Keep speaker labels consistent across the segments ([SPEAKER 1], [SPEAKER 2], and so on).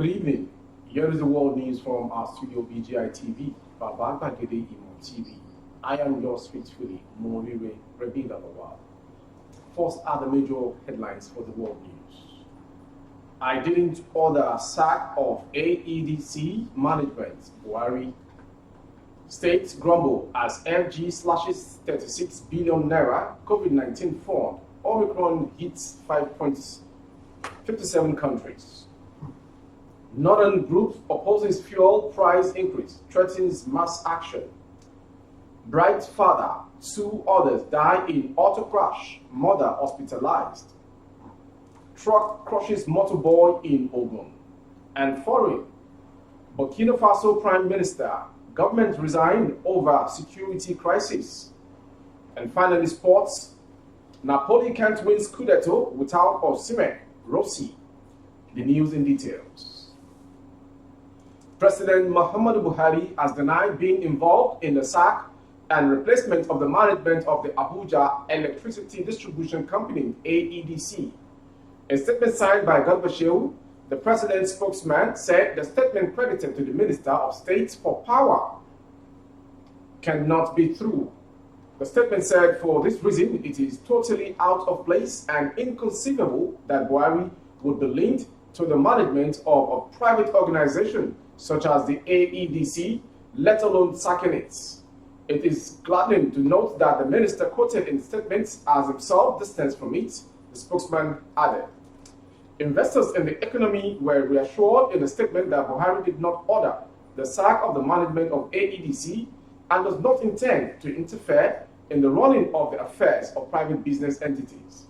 [SPEAKER 1] Good evening. Here is the world news from our studio BGI TV, Baba Bagede Imo TV. I am yours faithfully, Morire Rebinda Lawal. First are the major headlines for the world news. I didn't order a sack of AEDC management. Buhari. States grumble as FG slashes 36 billion naira COVID-19 fund. Omicron hits 5.57 countries. Northern group opposes fuel price increase, threatens mass action. Bright father, 2 others die in auto crash, mother hospitalized. Truck crushes motorboy in Ogun. And foreign, Burkina Faso Prime Minister, government resigned over security crisis. And finally sports, Napoli can't win Scudetto without Osimhen, Rossi. The news in details. President Muhammadu Buhari has denied being involved in the sack and replacement of the management of the Abuja Electricity Distribution Company, AEDC. A statement signed by Garba Shehu, the president's spokesman, said the statement credited to the Minister of State for Power cannot be true. The statement said for this reason, it is totally out of place and inconceivable that Buhari would be linked to the management of a private organization such as the AEDC, let alone sacking it. It is gladdening to note that the minister quoted in statements as himself distanced from it, the spokesman added. Investors in the economy were reassured in a statement that Buhari did not order the sack of the management of AEDC and does not intend to interfere in the running of the affairs of private business entities.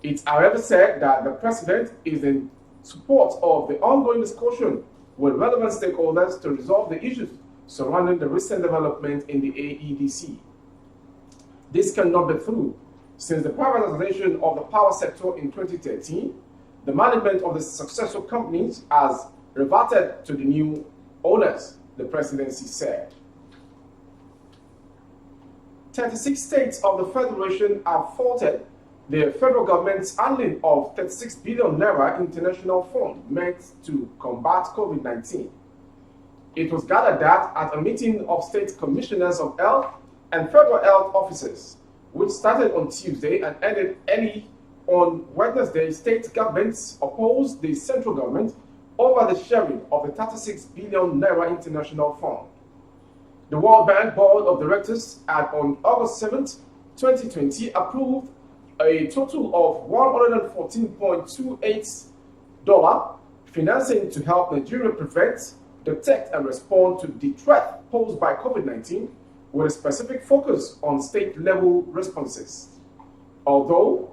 [SPEAKER 1] It, however, said that the president is in support of the ongoing discussion with relevant stakeholders to resolve the issues surrounding the recent development in the AEDC. This cannot be true, since the privatization of the power sector in 2013, the management of the successful companies has reverted to the new owners, the presidency said. 36 states of the Federation have faulted the federal government's handling of 36 billion naira international fund meant to combat COVID-19. It was gathered that at a meeting of state commissioners of health and federal health officers, which started on Tuesday and ended early on Wednesday, state governments opposed the central government over the sharing of the 36 billion naira international fund. The World Bank Board of Directors on August 7, 2020, approved a total of $114.28 financing to help Nigeria prevent, detect, and respond to the threat posed by COVID-19 with a specific focus on state-level responses. Although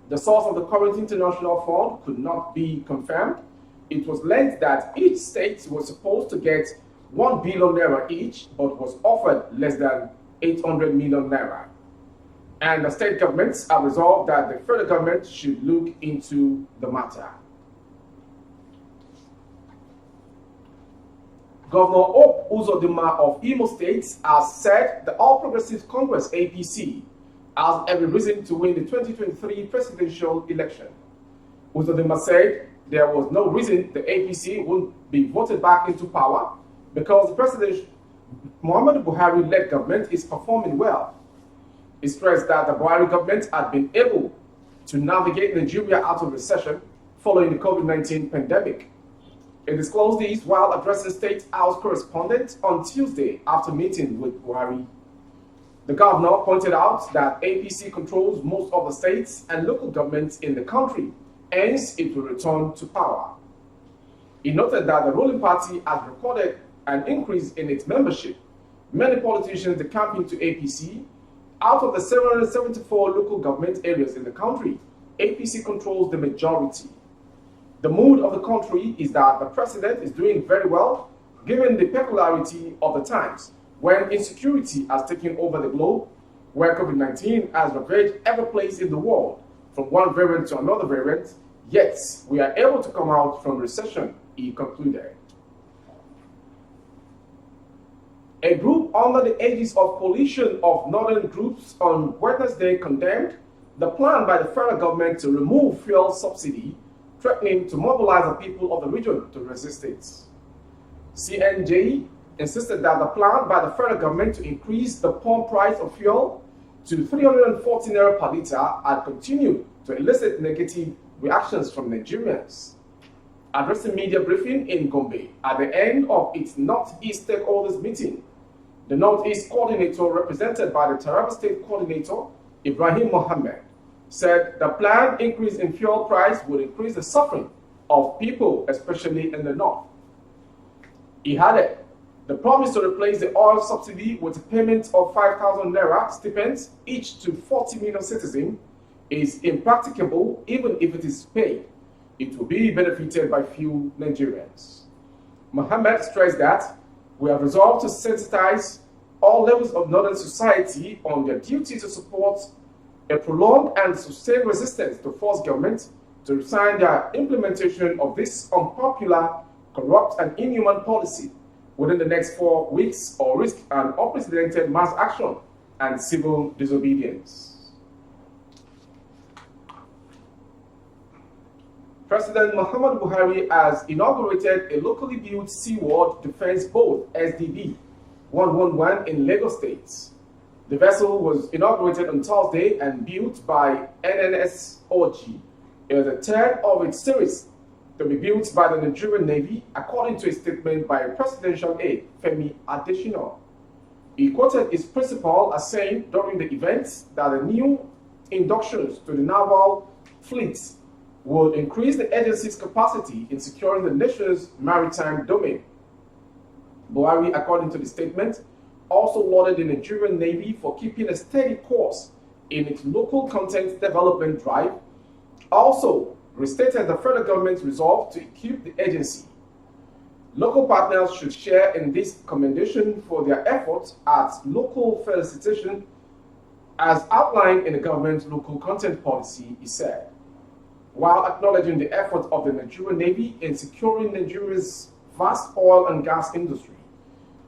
[SPEAKER 1] the source of the current international fund could not be confirmed, it was learned that each state was supposed to get 1 billion naira each, but was offered less than 800 million naira. And the state governments have resolved that the federal government should look into the matter. Governor Hope Uzodinma of Imo State has said the All Progressives Congress APC has every reason to win the 2023 presidential election. Uzodinma said there was no reason the APC wouldn't be voted back into power because the President Muhammadu Buhari-led government is performing well. He stressed that the Buhari government had been able to navigate Nigeria out of recession following the COVID-19 pandemic. He disclosed this while addressing State House correspondents on Tuesday after meeting with Buhari. The governor pointed out that APC controls most of the states and local governments in the country, hence it will return to power. He noted that the ruling party has recorded an increase in its membership. Many politicians decamping to APC. Out of the 774 local government areas in the country, APC controls the majority. The mood of the country is that the president is doing very well, given the peculiarity of the times, when insecurity has taken over the globe, where COVID-19 has ravaged every place in the world, from one variant to another variant, yet we are able to come out from recession, he concluded. A group under the aegis of coalition of northern groups on Wednesday condemned the plan by the federal government to remove fuel subsidy, threatening to mobilize the people of the region to resist it. CNJ insisted that the plan by the federal government to increase the pump price of fuel to 340 naira per litre had continued to elicit negative reactions from Nigerians. Addressing media briefing in Gombe at the end of its Northeast Stakeholders meeting, the Northeast Coordinator, represented by the Taraba State Coordinator, Ibrahim Mohammed, said the planned increase in fuel price would increase the suffering of people, especially in the north. He added, the promise to replace the oil subsidy with a payment of 5,000 naira stipends each to 40 million citizens is impracticable even if it is paid. It will be benefited by few Nigerians. Mohammed stressed that we have resolved to sensitize all levels of northern society on their duty to support a prolonged and sustained resistance to force government to resign their implementation of this unpopular, corrupt, and inhuman policy within the next 4 weeks or risk an unprecedented mass action and civil disobedience. President Muhammadu Buhari has inaugurated a locally built seaworld defense boat, SDB 111, in Lagos State. The vessel was inaugurated on Thursday and built by NNSOG. It is the third of its series to be built by the Nigerian Navy, according to a statement by Presidential aide Femi Adesina. He quoted his principal as saying during the event that the new inductions to the naval fleets would increase the agency's capacity in securing the nation's maritime domain. Buhari, according to the statement, also lauded the Nigerian Navy for keeping a steady course in its local content development drive, also restated the federal government's resolve to equip the agency. Local partners should share in this commendation for their efforts at local felicitation as outlined in the government's local content policy, he said. While acknowledging the efforts of the Nigerian Navy in securing Nigeria's vast oil and gas industry,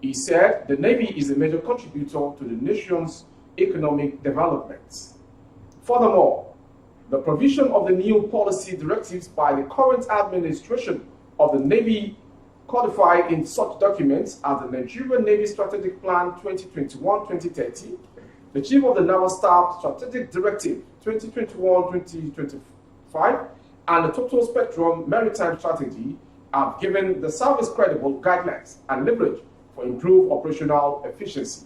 [SPEAKER 1] he said the Navy is a major contributor to the nation's economic development. Furthermore, the provision of the new policy directives by the current administration of the Navy codified in such documents as the Nigerian Navy Strategic Plan 2021-2030, the Chief of the Naval Staff Strategic Directive 2021-2025, and the Total Spectrum Maritime Strategy have given the service credible guidelines and leverage for improved operational efficiency.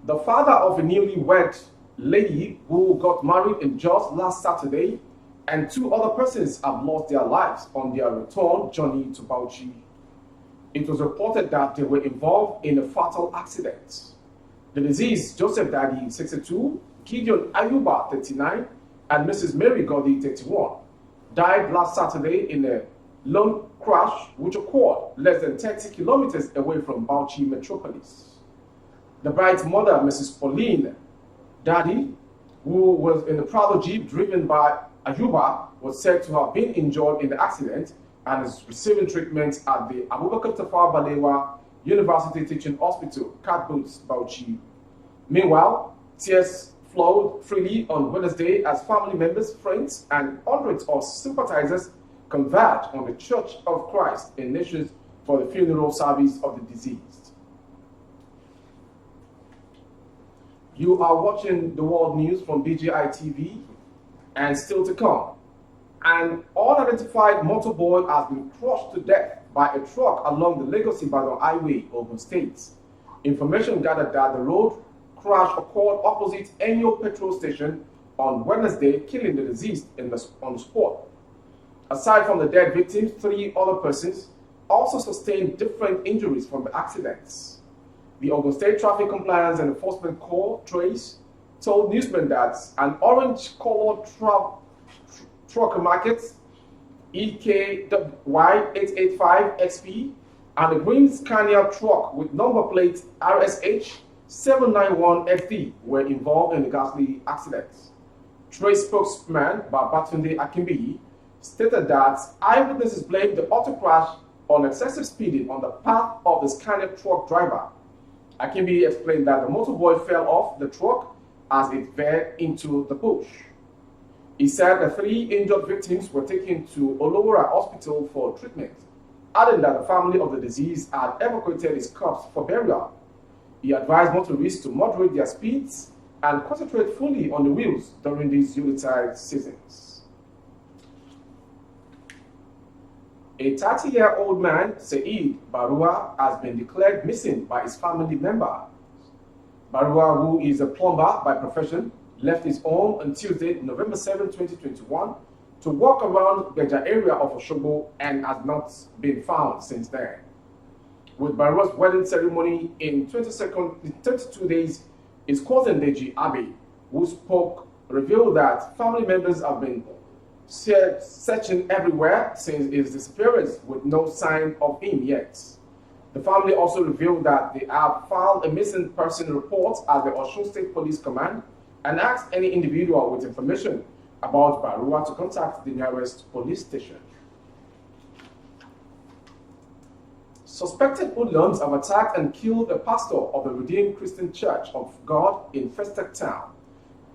[SPEAKER 1] The father of a newlywed lady who got married in Jos last Saturday and 2 other persons have lost their lives on their return journey to Bauchi. It was reported that they were involved in a fatal accident. The deceased, Joseph Daddy, 62, Gideon Ayuba, 39, and Mrs. Mary Godi, 31, died last Saturday in a lone crash which occurred less than 30 kilometers away from Bauchi metropolis. The bride's mother, Mrs. Pauline Daddy, who was in a Prado Jeep driven by Ayuba, was said to have been injured in the accident and is receiving treatment at the Abubakar Tafawa Balewa University Teaching Hospital, Cat Boots, Bauchi. Meanwhile, tears flowed freely on Wednesday as family members, friends, and hundreds of sympathizers converged on the Church of Christ in Nations for the funeral service of the deceased. You are watching the world news from BGI TV, and still to come. An unidentified motorboy has been crushed to death by a truck along the Lagos-Ibadan Highway, Ogun State. Information gathered that the road crash occurred opposite Enyo petrol station on Wednesday, killing the deceased on the spot. Aside from the dead victims, 3 other persons also sustained different injuries from the accidents. The Ogun State Traffic Compliance and Enforcement Corps, TRACE, told newsmen that an orange-colored truck market EKY885XP and a green Scania truck with number plate RSH 791FD were involved in the ghastly accident. Trace spokesman Babatunde Akimbiyi stated that eyewitnesses blamed the auto crash on excessive speeding on the path of the Scania truck driver. Akimbiyi explained that the motorboy fell off the truck as it veered into the bush. He said the 3 injured victims were taken to Olowura Hospital for treatment, adding that the family of the deceased had evacuated his corpse for burial. He advised motorists to moderate their speeds and concentrate fully on the wheels during these Yuletide seasons. A 30-year-old man, Saeed Barua, has been declared missing by his family member. Barua, who is a plumber by profession, left his home on Tuesday, November 7, 2021, to walk around the Geja area of Osogbo and has not been found since then. With Barua's wedding ceremony in 22 days, his cousin Deji Abe, who spoke, revealed that family members have been searching everywhere since his disappearance with no sign of him yet. The family also revealed that they have filed a missing person report at the Osun State Police Command and asked any individual with information about Barua to contact the nearest police station. Suspected hoodlums have attacked and killed a pastor of the Redeemed Christian Church of God in Festac Town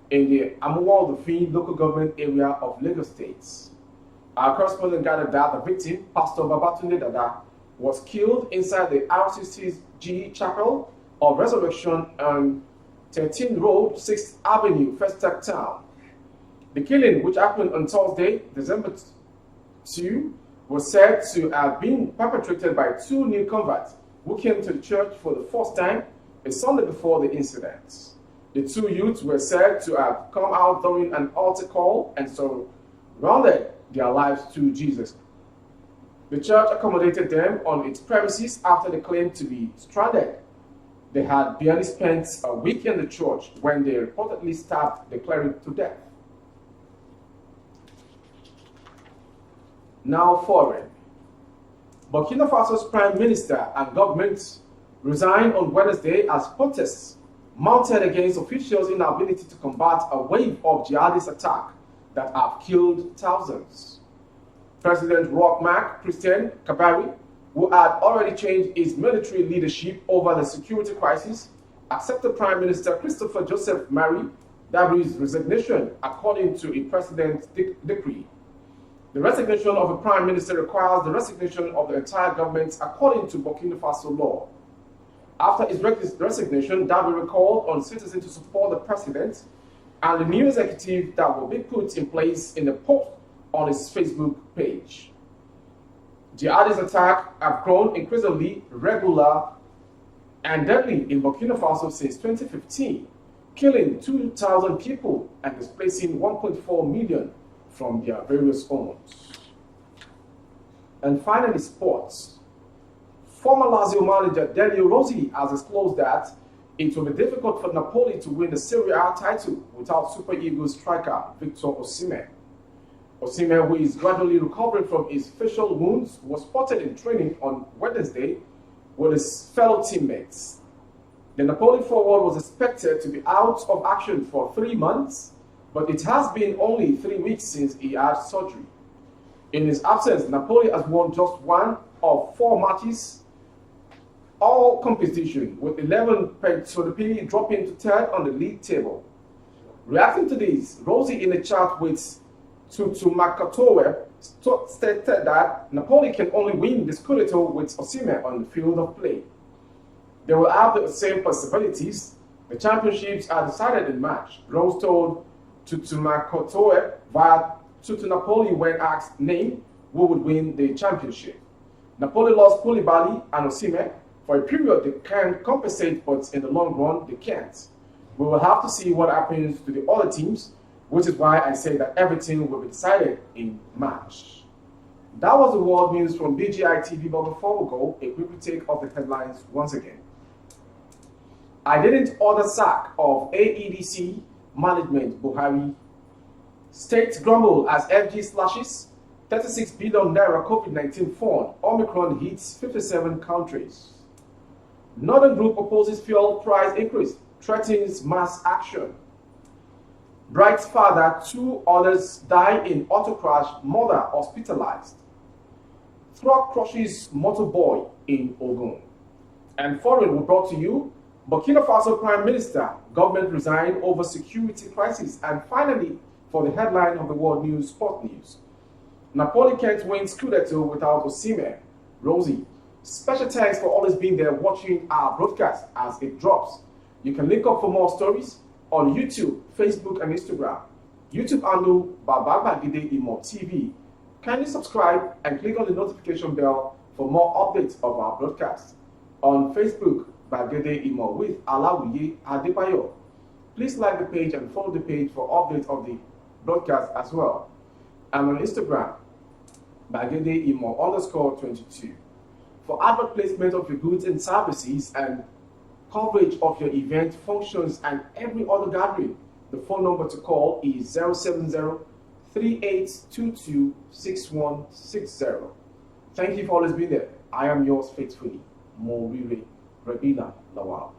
[SPEAKER 1] in the Amuwal-Dufin local government area of Lagos State. Our correspondent gathered that the victim, Pastor Babatunde Dada, was killed inside the RCCG Chapel of Resurrection on 13 Road, 6th Avenue, Festac Town. The killing, which happened on Thursday, December 2, was said to have been perpetrated by 2 new converts who came to the church for the first time a Sunday before the incident. The 2 youths were said to have come out during an altar call and surrendered their lives to Jesus. The church accommodated them on its premises after they claimed to be stranded. They had barely spent a week in the church when they reportedly stabbed the cleric to death. Now foreign. Burkina Faso's prime minister and government resigned on Wednesday as protests mounted against officials' inability to combat a wave of jihadist attacks that have killed thousands. President Roch-Marc Christian Kabari, who had already changed his military leadership over the security crisis, accepted Prime Minister Christopher Joseph Marie Dabri's resignation according to a president's decree. The resignation of a prime minister requires the resignation of the entire government according to Burkina Faso law. After his resignation, Dabri recalled on citizens to support the president and the new executive that will be put in place in a post on his Facebook page. Jihadist attacks have grown increasingly regular and deadly in Burkina Faso since 2015, killing 2,000 people and displacing 1.4 million from their various homes. And finally, sports. Former Lazio manager Delio Rossi has disclosed that it will be difficult for Napoli to win the Serie A title without Super Eagles striker Victor Osimhen. Osimhen, who is gradually recovering from his facial wounds, was spotted in training on Wednesday with his fellow teammates. The Napoli forward was expected to be out of action for 3 months, but it has been only 3 weeks since he had surgery. In his absence, Napoli has won just 1 of 4 matches, all competition, with 11 Pentsolipi dropping to 3rd on the league table. Reacting to this, Rossi, in a chat with Makatoe, stated that Napoli can only win the Scudetto with Osimhen on the field of play. They will have the same possibilities. The championships are decided in March. Rose told Makatoe via Napoli when asked name who would win the championship. Napoli lost Koulibaly and Osimhen. For a period, they can compensate, but in the long run, they can't. We will have to see what happens to the other teams, which is why I say that everything will be decided in March. That was the world news from BGI TV, but before we go, a quick take of the headlines once again. I didn't order sack of AEDC management Buhari. States grumble as FG slashes 36 billion naira COVID-19 fund. Omicron hits 57 countries. Northern Group opposes fuel price increase, threatens mass action. Bright's father, 2 others die in auto crash, mother hospitalized. Truck crushes motorboy in Ogun. And foreign, we brought to you Burkina Faso Prime Minister, government resigned over security crisis. And finally, for the headline of the World News Sport News. Napoli can't win Scudetto without Osimhen. Rosie, special thanks for always being there watching our broadcast as it drops. You can link up for more stories on YouTube, Facebook, and Instagram. YouTube handle Babagide Imo TV. Kindly subscribe and click on the notification bell for more updates of our broadcast. On Facebook, Bagede Imo with Alawiye Adebayo. Please like the page and follow the page for updates of the broadcast as well. And on Instagram, Bagede Imo _22. For advert placement of your goods and services and coverage of your event, functions, and every other gathering, the phone number to call is 070-3822-6160. Thank you for always being there. I am yours faithfully, Morire Rabina Lawal.